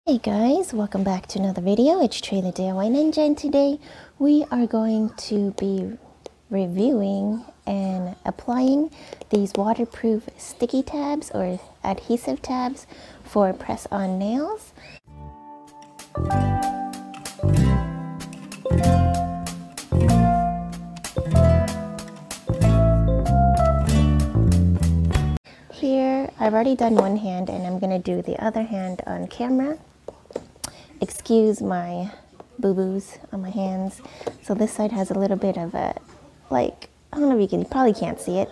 Hey guys, welcome back to another video. It's Trey the DIY Ninja, and today we are going to be reviewing and applying these waterproof sticky tabs or adhesive tabs for press-on nails. Here, I've already done one hand and I'm gonna do the other hand on camera. Excuse my boo-boos on my hands. So this side has a little bit of a, I don't know if you probably can't see it,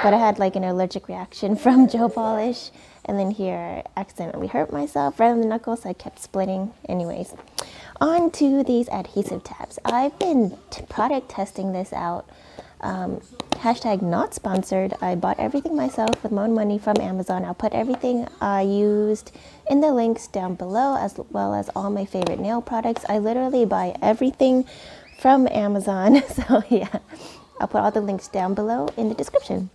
but I had like an allergic reaction from gel polish. And then here I accidentally hurt myself right on the knuckles, so I kept splitting. Anyways, on to these adhesive tabs. I've been product testing this out. Hashtag not sponsored. I bought everything myself with my own money from Amazon. I'll put everything I used in the links down below, as well as all my favorite nail products. I literally buy everything from Amazon. So yeah, I'll put all the links down below in the description.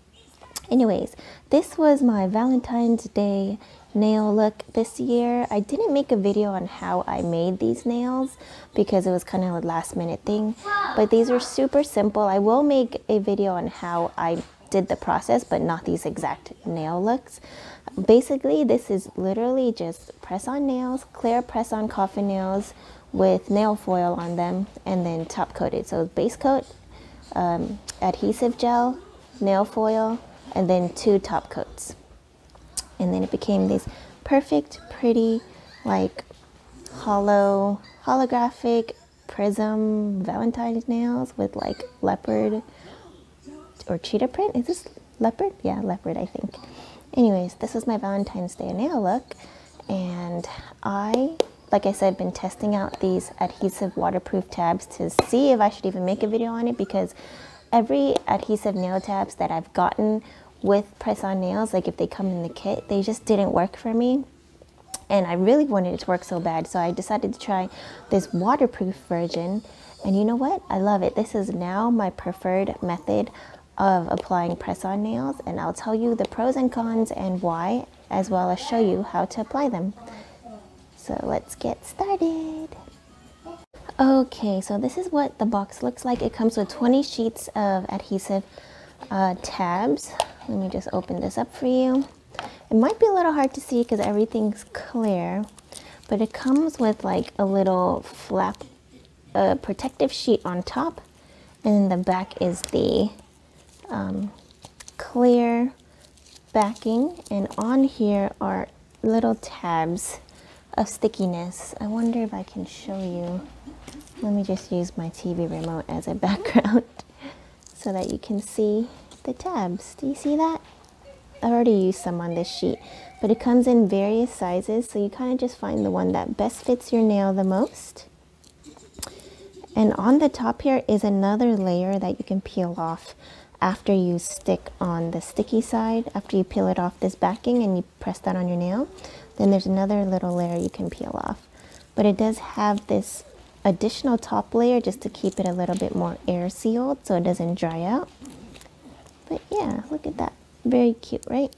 Anyways, this was my Valentine's Day nail look this year. I didn't make a video on how I made these nails because it was kind of a last minute thing, but these are super simple. I will make a video on how I did the process, but not these exact nail looks. Basically, this is literally just press-on nails, clear press-on coffin nails with nail foil on them, and then top coated. So base coat, adhesive gel, nail foil, and then 2 top coats. And then it became these perfect, pretty, like holographic prism Valentine's nails with like leopard or cheetah print. Is this leopard? Yeah, leopard, I think. Anyways, this was my Valentine's Day nail look, and like I said, been testing out these adhesive waterproof tabs to see if I should even make a video on it, because every adhesive nail tabs that I've gotten with press-on nails, like if they come in the kit, they just didn't work for me, and I really wanted it to work so bad, so I decided to try this waterproof version. And you know what? I love it. This is now my preferred method of applying press-on nails, and I'll tell you the pros and cons and why, as well as show you how to apply them. So let's get started. Okay, so this is what the box looks like. It comes with 20 sheets of adhesive tabs. Let me just open this up for you. It might be a little hard to see because everything's clear, but it comes with like a little flap, protective sheet on top, and the back is the clear backing, and on here are little tabs of stickiness. I wonder if I can show you. Let me just use my TV remote as a background so that you can see the tabs. Do you see that? I already used some on this sheet, but it comes in various sizes, so you kind of just find the one that best fits your nail the most. And on the top here is another layer that you can peel off after you stick on the sticky side. After you peel it off this backing and you press that on your nail, then there's another little layer you can peel off. But it does have this additional top layer just to keep it a little bit more air sealed so it doesn't dry out. But yeah, look at that. Very cute, right?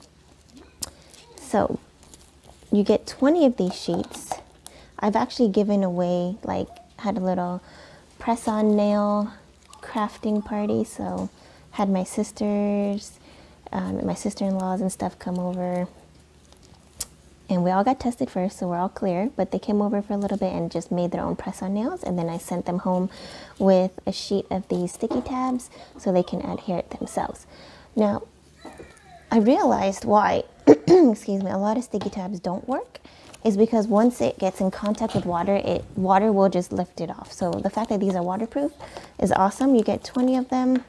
So you get 20 of these sheets. I've actually given away, like, had a little press-on nail crafting party, so had my sisters, my sister-in-laws and stuff come over, and we all got tested first, so we're all clear, but they came over for a little bit and just made their own press-on nails, and then I sent them home with a sheet of these sticky tabs so they can adhere it themselves. Now, I realized why, excuse me, a lot of sticky tabs don't work is because once it gets in contact with water, water will just lift it off. So the fact that these are waterproof is awesome. You get 20 of them,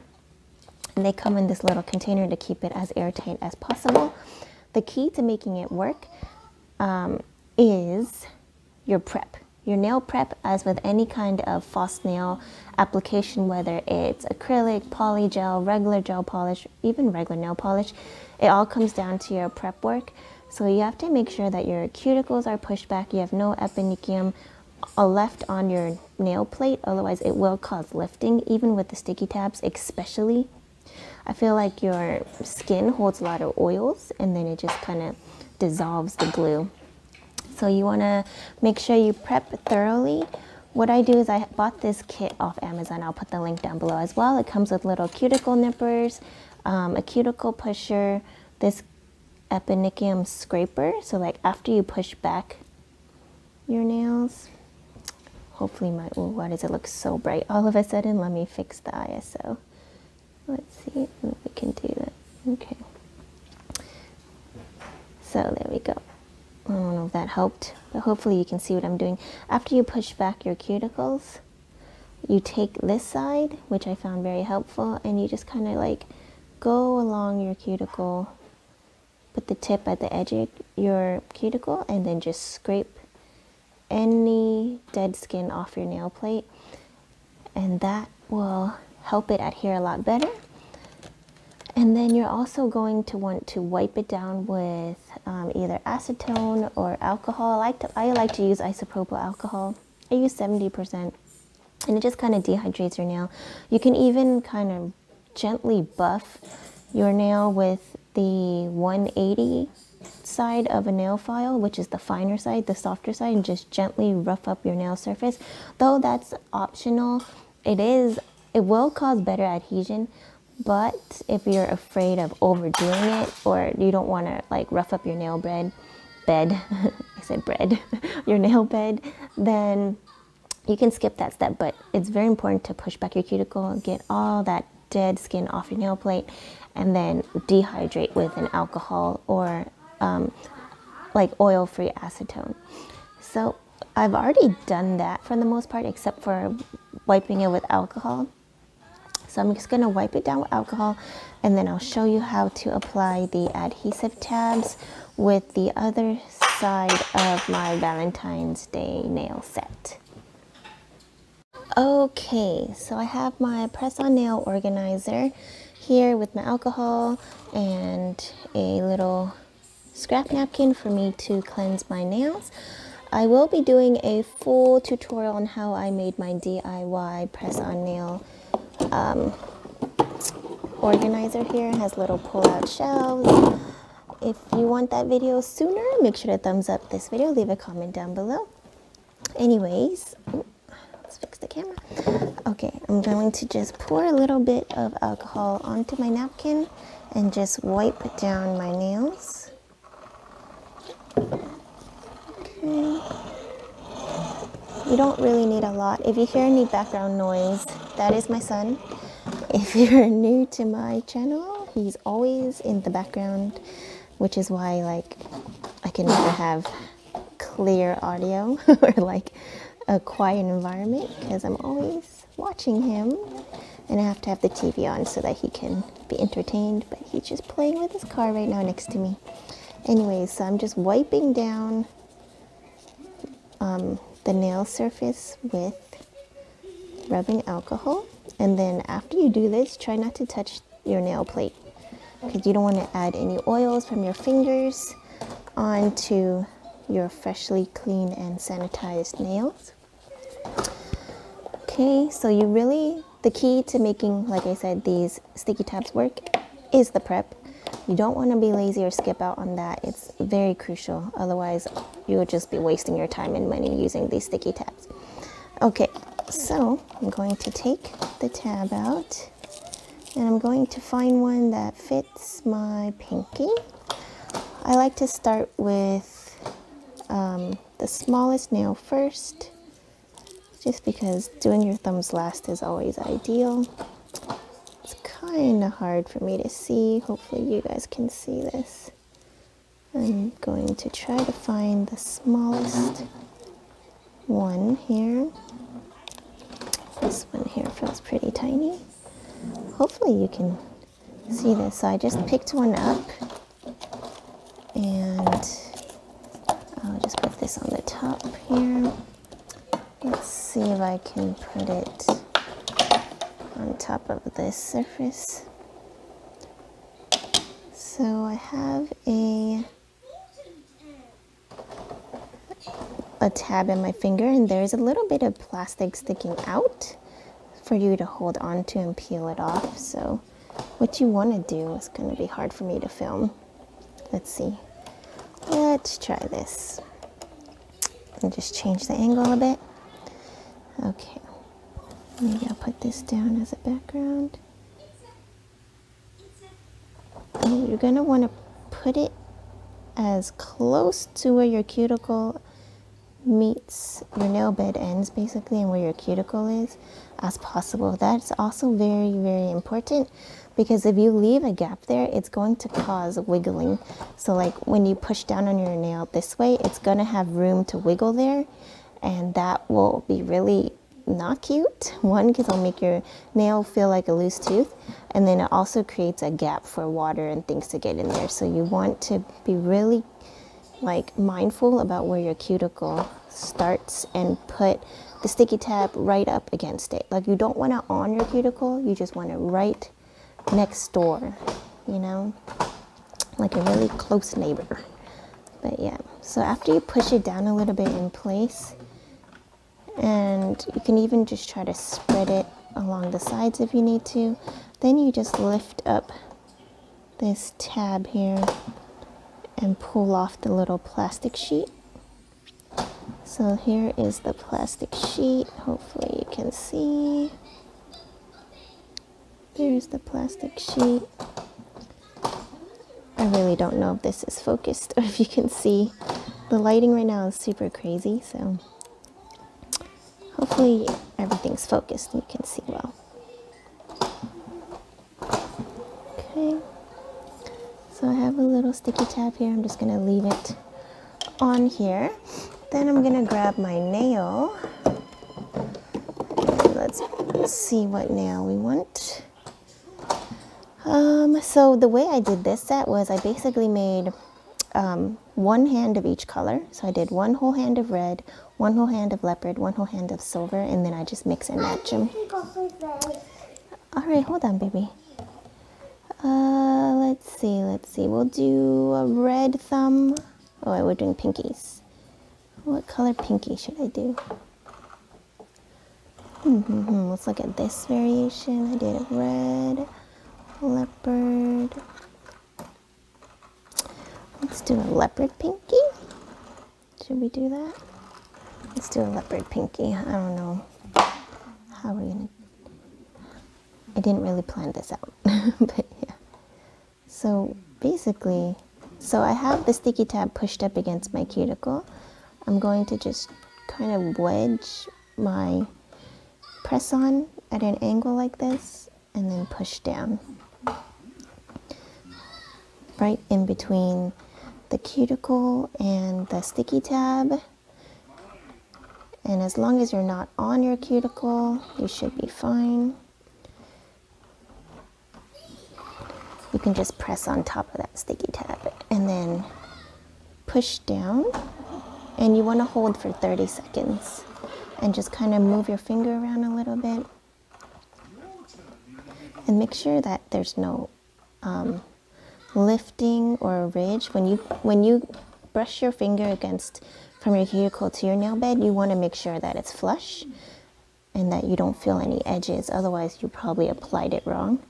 and they come in this little container to keep it as airtight as possible. The key to making it work is your prep. Your nail prep, as with any kind of false nail application, whether it's acrylic, poly gel, regular gel polish, even regular nail polish, it all comes down to your prep work. So you have to make sure that your cuticles are pushed back, you have no eponychium left on your nail plate, otherwise it will cause lifting, even with the sticky tabs especially. I feel like your skin holds a lot of oils, and then it just kind of dissolves the glue. So you want to make sure you prep thoroughly. What I do is I bought this kit off Amazon. I'll put the link down below as well. It comes with little cuticle nippers, a cuticle pusher, this epinicium scraper. So like after you push back your nails, hopefully why does it look so bright all of a sudden? Let me fix the ISO. Let's see if we can do that. Okay. So there we go. I don't know if that helped, but hopefully you can see what I'm doing. After you push back your cuticles, you take this side, which I found very helpful, and you just kind of like go along your cuticle, put the tip at the edge of your cuticle, and then just scrape any dead skin off your nail plate, and that will help it adhere a lot better. And then you're also going to want to wipe it down with either acetone or alcohol. I like to use isopropyl alcohol. I use 70%, and it just kind of dehydrates your nail. You can even kind of gently buff your nail with the 180 side of a nail file, which is the finer side, the softer side, and just gently rough up your nail surface. Though that's optional, it will cause better adhesion. But if you're afraid of overdoing it, or you don't want to like rough up your nail bed, I said bread, your nail bed, then you can skip that step. But it's very important to push back your cuticle, get all that dead skin off your nail plate, and then dehydrate with an alcohol or like oil-free acetone. So I've already done that for the most part, except for wiping it with alcohol. So I'm just going to wipe it down with alcohol, and then I'll show you how to apply the adhesive tabs with the other side of my Valentine's Day nail set. Okay, so I have my press-on nail organizer here with my alcohol and a little scrap napkin for me to cleanse my nails. I will be doing a full tutorial on how I made my DIY press-on nail organizer here. It has little pull-out shelves. If you want that video sooner, make sure to thumbs up this video, leave a comment down below. Anyways, let's fix the camera. Okay, I'm going to just pour a little bit of alcohol onto my napkin and just wipe down my nails. Okay. You don't really need a lot. If you hear any background noise, that is my son. If you're new to my channel, he's always in the background, which is why like I can never have clear audio or like a quiet environment, because I'm always watching him, and I have to have the TV on so that he can be entertained, but he's just playing with his car right now next to me. Anyways, so I'm just wiping down the nail surface with rubbing alcohol. And then after you do this, try not to touch your nail plate, because you don't want to add any oils from your fingers onto your freshly cleaned and sanitized nails. Okay, so the key to making, like I said, these sticky tabs work is the prep. You don't want to be lazy or skip out on that. It's very crucial. Otherwise, you would just be wasting your time and money using these sticky tabs. Okay, so I'm going to take the tab out, and I'm going to find one that fits my pinky. I like to start with the smallest nail first, just because doing your thumbs last is always ideal. It's kind of hard for me to see. Hopefully you guys can see this. I'm going to try to find the smallest one here. This one here feels pretty tiny. Hopefully you can see this. So I just picked one up, and I'll just put this on the top here. Let's see if I can put it on top of this surface. So I have a tab in my finger, and there's a little bit of plastic sticking out for you to hold on to and peel it off. So what you want to do is going to be hard for me to film. Let's see. Let's try this. and just change the angle a bit. Okay, maybe I'll put this down as a background. And you're gonna want to put it as close to where your cuticle meets your nail bed ends, basically, and where your cuticle is as possible. That's also very, very important, because if you leave a gap there, it's going to cause wiggling. So like when you push down on your nail this way, it's gonna have room to wiggle there, and that will be really not cute. One, because it'll make your nail feel like a loose tooth, and then it also creates a gap for water and things to get in there. So you want to be really like mindful about where your cuticle starts and put the sticky tab right up against it. Like you don't want it on your cuticle, you just want it right next door, you know, like a really close neighbor. But yeah, so after you push it down a little bit in place, and you can even just try to spread it along the sides if you need to, then you just lift up this tab here and pull off the little plastic sheet. So here is the plastic sheet. Hopefully you can see. There's the plastic sheet. I really don't know if this is focused or if you can see. The lighting right now is super crazy, so hopefully everything's focused and you can see well. Okay. So I have a little sticky tab here. I'm just going to leave it on here. Then I'm going to grab my nail. And let's see what nail we want. So the way I did this set was I basically made one hand of each color. So I did one whole hand of red, one whole hand of leopard, one whole hand of silver, and then I just mix and match them. All right, hold on, baby. Let's see. We'll do a red thumb. Oh, we're doing pinkies. What color pinky should I do? Let's look at this variation. I did a red, leopard. Let's do a leopard pinky. Should we do that? Let's do a leopard pinky. I don't know how we're gonna. I didn't really plan this out, but yeah. So basically, I have the sticky tab pushed up against my cuticle. I'm going to just kind of wedge my press on at an angle like this and then push down. Right in between the cuticle and the sticky tab. And as long as you're not on your cuticle, you should be fine. You can just press on top of that sticky tab and then push down, and you want to hold for 30 seconds and just kind of move your finger around a little bit and make sure that there's no lifting or ridge. When you brush your finger against from your cuticle to your nail bed, you want to make sure that it's flush and that you don't feel any edges, otherwise you probably applied it wrong.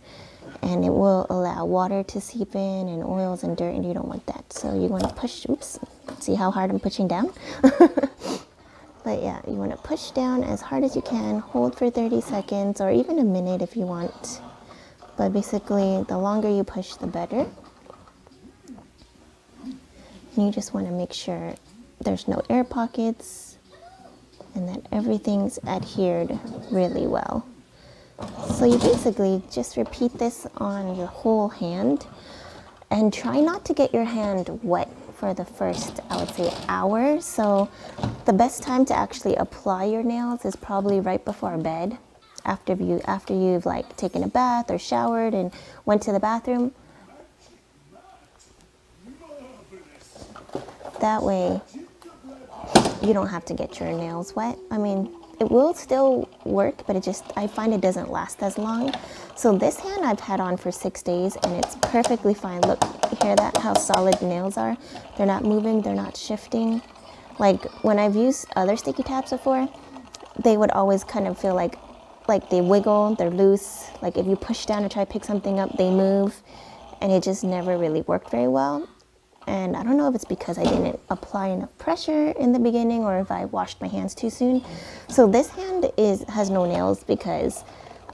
And it will allow water to seep in and oils and dirt, and you don't want that. So you want to push, oops, see how hard I'm pushing down? But yeah, you want to push down as hard as you can, hold for 30 seconds or even a minute if you want. But basically, the longer you push, the better. And you just want to make sure there's no air pockets and that everything's adhered really well. So you basically just repeat this on your whole hand and try not to get your hand wet for the first, I would say, hour. So the best time to actually apply your nails is probably right before bed, after you've like taken a bath or showered and went to the bathroom. That way you don't have to get your nails wet. I mean, it will still work, but I find it doesn't last as long. So this hand I've had on for 6 days and it's perfectly fine. Look, hear that, how solid the nails are? They're not moving, they're not shifting. Like when I've used other sticky tabs before, they would always kind of feel like they wiggle, they're loose. Like if you push down or try to pick something up, they move, and it just never really worked very well. and I don't know if it's because I didn't apply enough pressure in the beginning or if I washed my hands too soon. So this hand has no nails because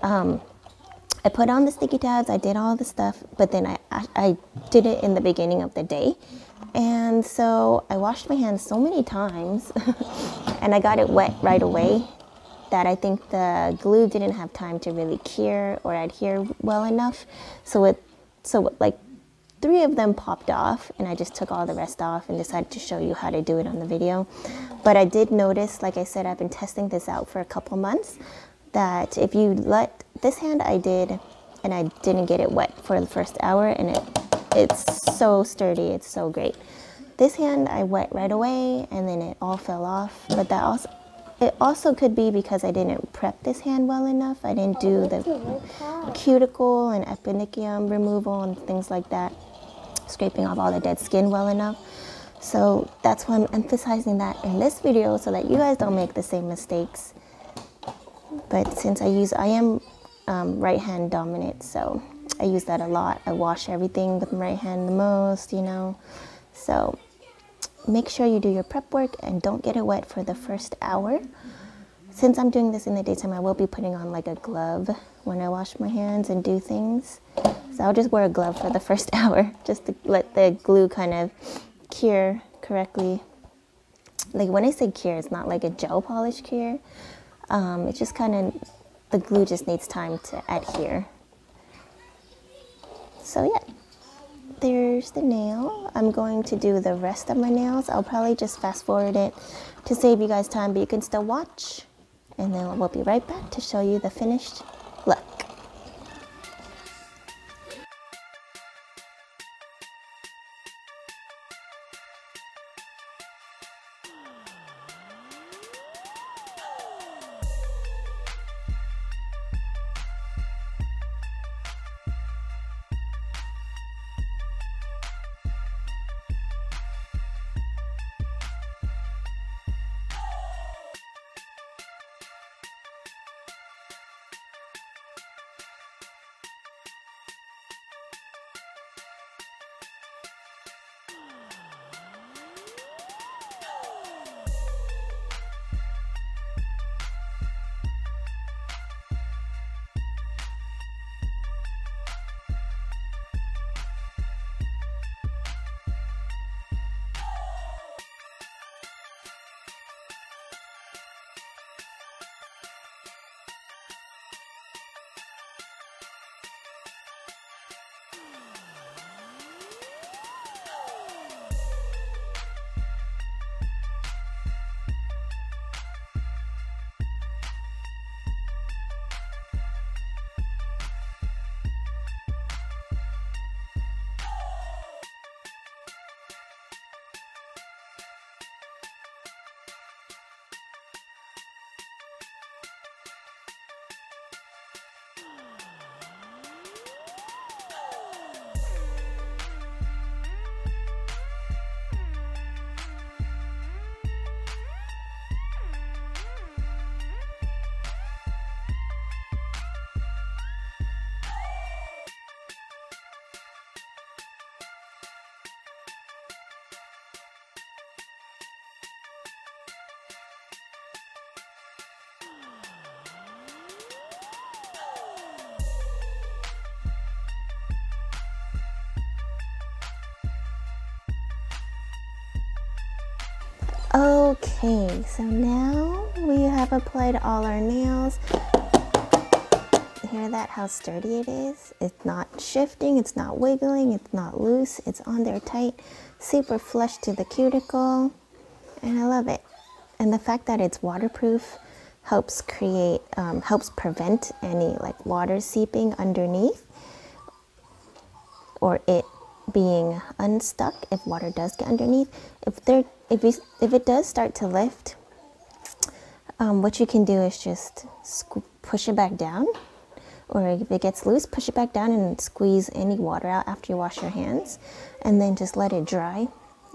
I put on the sticky tabs, I did all the stuff, but then I did it in the beginning of the day. And so I washed my hands so many times and I got it wet right away that I think the glue didn't have time to really cure or adhere well enough. So like 3 of them popped off and I just took all the rest off and decided to show you how to do it on the video. But I did notice, like I said, I've been testing this out for a couple months, that if you let this hand I did, and I didn't get it wet for the first hour, and it's so sturdy, it's so great. This hand I wet right away and then it all fell off, but it also could be because I didn't prep this hand well enough. I didn't do the cuticle and epinicium removal and things like that, scraping off all the dead skin well enough. So that's why I'm emphasizing that in this video, so that you guys don't make the same mistakes. But since I am right hand dominant, so I use that a lot. I wash everything with my right hand the most, you know. So make sure you do your prep work and don't get it wet for the first hour. Since I'm doing this in the daytime, I will be putting on like a glove when I wash my hands and do things. So I'll just wear a glove for the first hour just to let the glue kind of cure correctly. Like when I say cure, it's not like a gel polish cure. It's just kind of, the glue just needs time to adhere. So yeah, there's the nail. I'm going to do the rest of my nails. I'll probably just fast forward it to save you guys time, but you can still watch. And then we'll be right back to show you the finished look. Okay, so now we have applied all our nails. Hear that, how sturdy it is? It's not shifting, it's not wiggling, it's not loose, it's on there tight, super flush to the cuticle, and I love it. And the fact that it's waterproof helps prevent any like water seeping underneath or it being unstuck if water does get underneath. If it does start to lift, what you can do is just push it back down, or if it gets loose, push it back down and squeeze any water out after you wash your hands, and then just let it dry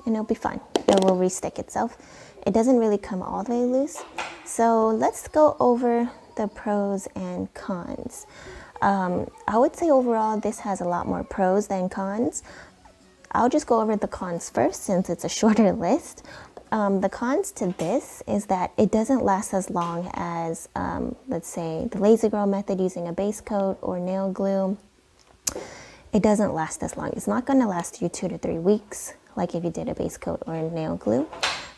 and it'll be fine. It will re-stick itself. It doesn't really come all the way loose. So let's go over the pros and cons. I would say overall this has a lot more pros than cons. I'll just go over the cons first since it's a shorter list. The cons to this is that it doesn't last as long as, let's say, the Lazy Girl method using a base coat or nail glue. It doesn't last as long. It's not going to last you 2 to 3 weeks, like if you did a base coat or a nail glue.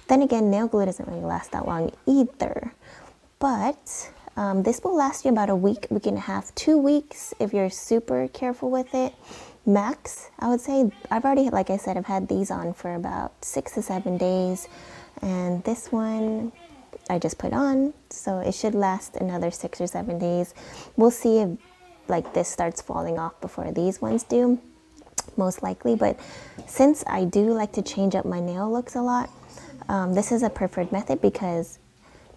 Then again, nail glue doesn't really last that long either. But this will last you about a week, week and a half, 2 weeks if you're super careful with it. Max, I would say. I've already, like I said, I've had these on for about 6 to 7 days, and this one I just put on, so it should last another 6 or 7 days. We'll see if like this starts falling off before these ones do, most likely. But since I do like to change up my nail looks a lot, this is a preferred method because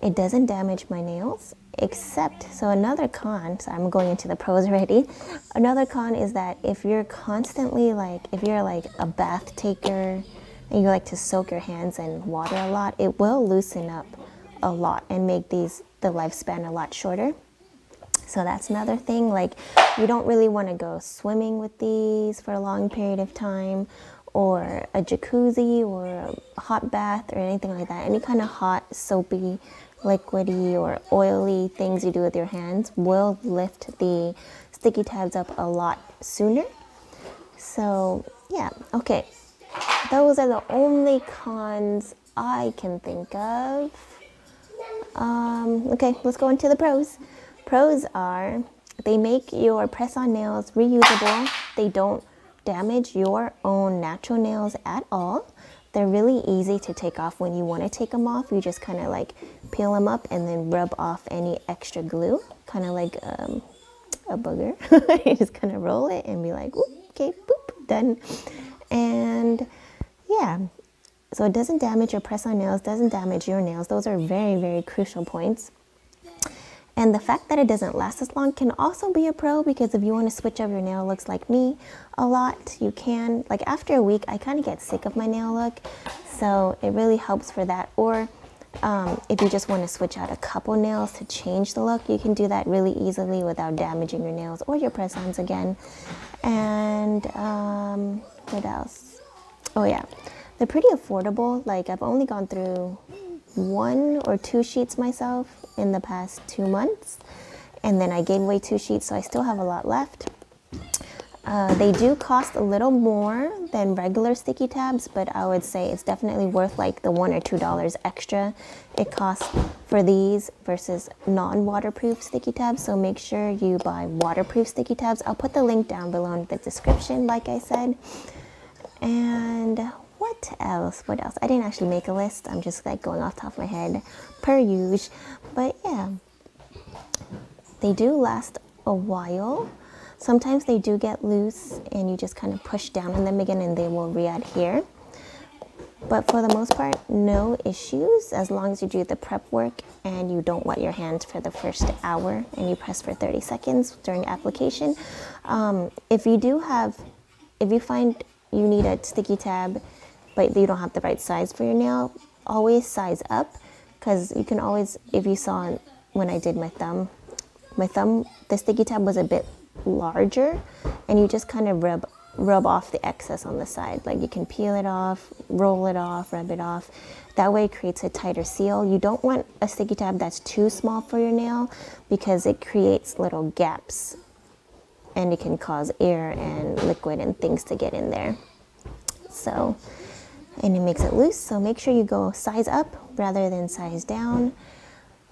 it doesn't damage my nails. Except, so another con, so I'm going into the pros already. Another con is that if you're constantly like, if you're like a bath taker and you like to soak your hands in water a lot, it will loosen up a lot and make the lifespan a lot shorter. So that's another thing. Like, you don't really want to go swimming with these for a long period of time, or a jacuzzi or a hot bath or anything like that. Any kind of hot, soapy, liquidy or oily things you do with your hands will lift the sticky tabs up a lot sooner. So yeah, okay, those are the only cons I can think of. Okay, let's go into the pros. Pros are they make your press-on nails reusable. They don't damage your own natural nails at all. They're really easy to take off when you want to take them off. You just kind of like peel them up and then rub off any extra glue, kind of like a booger. You just kind of roll it and be like, okay, boop, done. And yeah, so it doesn't damage your press-on nails, doesn't damage your nails. Those are very, very crucial points. And the fact that it doesn't last as long can also be a pro, because if you want to switch up your nail looks like me a lot, you can. Like after a week, I kind of get sick of my nail look, so it really helps for that. Or if you just want to switch out a couple nails to change the look, you can do that really easily without damaging your nails or your press-ons again. And what else? Oh yeah, they're pretty affordable. Like I've only gone through 1 or 2 sheets myself in the past 2 months, and then I gave away 2 sheets, so I still have a lot left. They do cost a little more than regular sticky tabs, but I would say it's definitely worth like the $1 or $2 extra it costs for these versus non-waterproof sticky tabs. So make sure you buy waterproof sticky tabs. I'll put the link down below in the description, like I said. And what else? What else? I didn't actually make a list. I'm just like going off the top of my head, per usual. But yeah, they do last a while. Sometimes they do get loose and you just kind of push down on them again and they will re-adhere. But for the most part, no issues as long as you do the prep work and you don't wet your hands for the first hour and you press for 30 seconds during application. If you find you need a sticky tab but you don't have the right size for your nail, always size up, because you can always, if you saw when I did my thumb, the sticky tab was a bit larger, and you just kind of rub off the excess on the side. Like you can peel it off, roll it off, rub it off. That way it creates a tighter seal. You don't want a sticky tab that's too small for your nail, because it creates little gaps and it can cause air and liquid and things to get in there. So, and it makes it loose, so make sure you go size up rather than size down.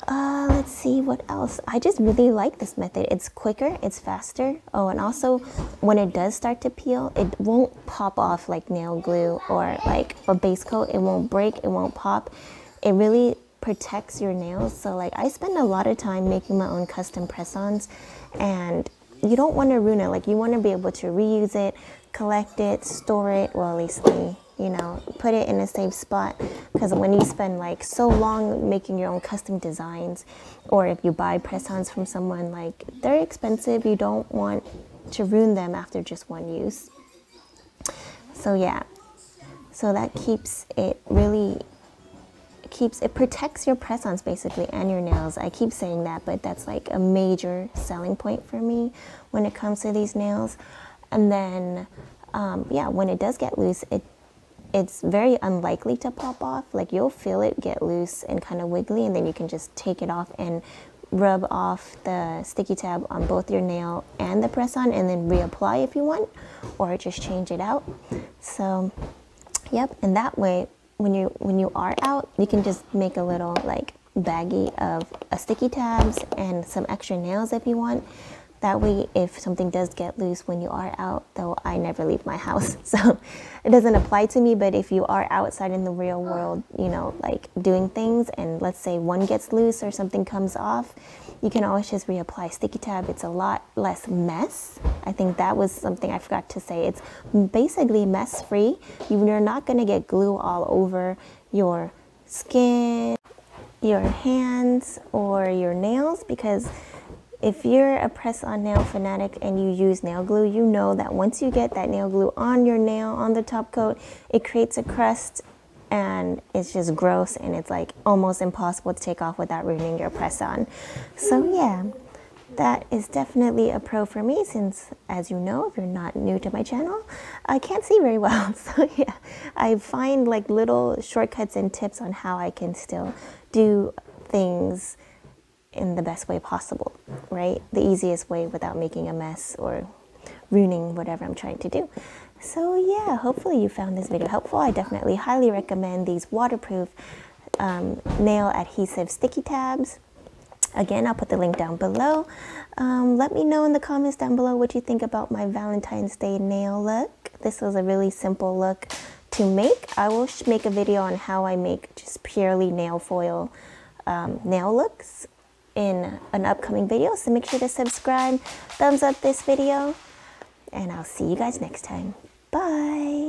Let's see what else. I just really like this method. It's quicker, it's faster. Oh, and also when it does start to peel, it won't pop off like nail glue or like a base coat. It won't break, it won't pop. It really protects your nails. So like I spend a lot of time making my own custom press-ons, and you don't want to ruin it. Like you want to be able to reuse it, collect it, store it, well, at least me, you know, put it in a safe spot. Because when you spend like so long making your own custom designs, or if you buy press-ons from someone, like they're expensive, you don't want to ruin them after just one use. So yeah, so that keeps it really, it protects your press-ons basically and your nails. I keep saying that, but that's like a major selling point for me when it comes to these nails. And then yeah, when it does get loose, it's very unlikely to pop off. Like you'll feel it get loose and kind of wiggly, and then you can just take it off and rub off the sticky tab on both your nail and the press on, and then reapply if you want, or just change it out. So yep, and that way when you are out, you can just make a little like baggie of sticky tabs and some extra nails if you want. That way, if something does get loose when you are out, though I never leave my house, so it doesn't apply to me, but if you are outside in the real world, you know, like doing things, and let's say one gets loose or something comes off, you can always just reapply sticky tab. It's a lot less mess. I think that was something I forgot to say. It's basically mess free. You're not going to get glue all over your skin, your hands, or your nails, because if you're a press-on nail fanatic and you use nail glue, you know that once you get that nail glue on your nail, on the top coat, it creates a crust, and it's just gross, and it's like almost impossible to take off without ruining your press-on. So yeah, that is definitely a pro for me, since, as you know, if you're not new to my channel, I can't see very well. So yeah, I find like little shortcuts and tips on how I can still do things in the best way possible, right? The easiest way without making a mess or ruining whatever I'm trying to do. So yeah, hopefully you found this video helpful. I definitely highly recommend these waterproof nail adhesive sticky tabs. Again, I'll put the link down below. Let me know in the comments down below what you think about my Valentine's Day nail look. This was a really simple look to make. I will make a video on how I make just purely nail foil nail looks in an upcoming video, so make sure to subscribe, thumbs up this video, and I'll see you guys next time. Bye!